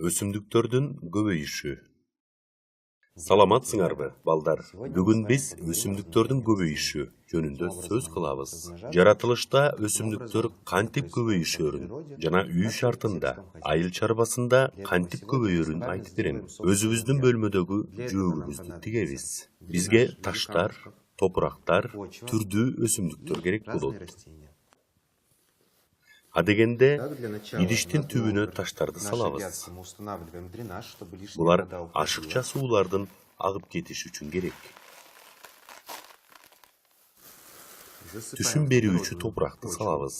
Өсүмдүктөрдүн көбөйүшү. Саламатсыңарбы, балдар? Бүгүн биз өсүмдүктөрдүн көбөйүшү жөнүндө сөз кылабыз. Жаратылышта өсүмдүктөр кантип көбөйүшөрүн жана үй шартында, айыл чарбасында кантип көбөйөрүн айтып берем. Өзүбүздүн бөлмөдөгү жөөгүбүздү тигебиз. Бизге таштар, топурактар, түрдүү өсүмдүктөр керек болот. Адегенде идиштин түбүнө таштарды салабыз. Булар ашыкча суулардын агып кетиши үчүн керек. Түсүн берүүчү топуракты салабыз.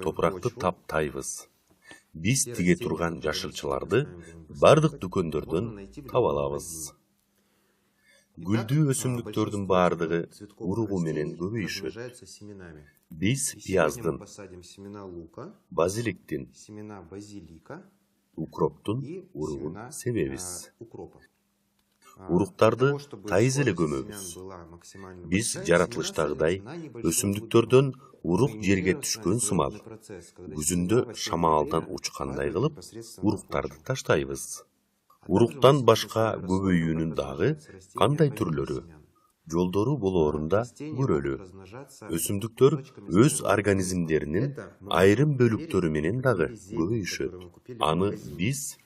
Топуракты таптайбыз. Биз тиге турган жашылчаларды бардык дүкөндөрдөн таба алабыз. Гүлдүү өсүмдүктөрдүн бардыгы уругу менен көбөйүшөт. Биз пияздын, базиликтин, укроптун уругун себебиз. Уруктарды тайыз эле көмөбүз. Биз жаратылыштагыдай өсүмдүктөрдөн урук жерге түшкөн сымал, күзүндө шамалдан учкандай кылып, уруктарды таштайбыз. Уруктан башка көбөйүүнүн дагы кандай түрлөрү, жолдору болоорун да көрөлү. Өсүмдүктөр өз организмдеринин айрым бөлүктөрү менен дагы көбөйүшөт. Аны биз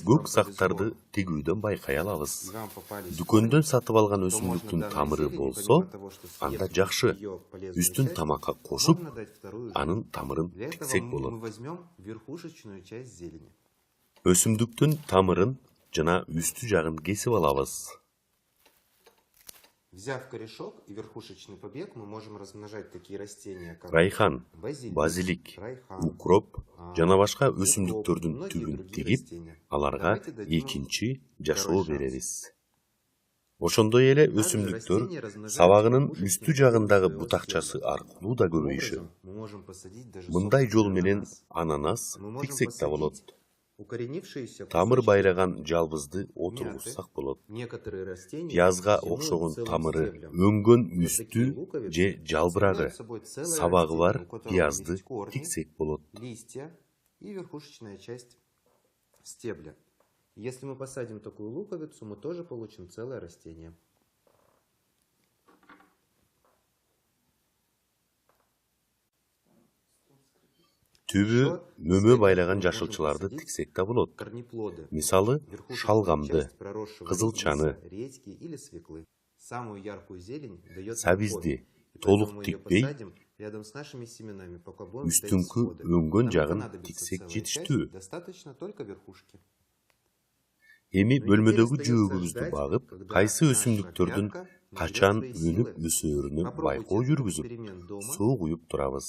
көк сактарды тигүүдөн байкай алабыз. Дүкөндөн сатып алган өсүмдүктүн тамыры болсо, анда жакшы. Үстүн тамакка кошуп, анын тамырын тиксек болот. Өсүмдүктүн тамырын жана үстү жагын кесип алабыз. Взяв корешок и верхушечный побег, мы можем размножать такие растения, как Райхан, базилик, укроп жана башка өсүмдүктөрдүн түбүн тигип, аларга экинчи жашоо беребиз. Ошондой эле өсүмдүктөр сабагынын үстү жагындагы бутакчасы аркылуу да көбөйүшөт. Мындай жол менен ананас тиксек да болот. Тамыр байраган жалбызды отургузсак болот. Пиязга окшогон тамыры, өңгөн үстү же жалбырагы, сабагы бар пиязды тиксек болот. Листья и верхушечная часть стебля. Если мы посадим такую луковицу, мы тоже получим целое растение. Түбү мөмө байлаган жашылчаларды тиксек да болот. Мисалы, шалгамды, кызылчаны, сабизди толук тикпей, үстүңкү өңгөн жагын тиксек жетиштүү. Эми бөлмөдөгү жөөгүбүздү багып, кайсы өсүмдүктөрдүн качан өнүп өсөөрүнү байкоо жүргүзүп, суу куюп турабыз.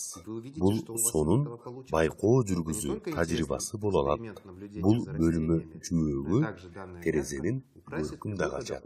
Бул сонун байкоо жүргүзүү тажрыйбасы боло алат. Бул бөлмө жөөгү терезенин көркүн да качат.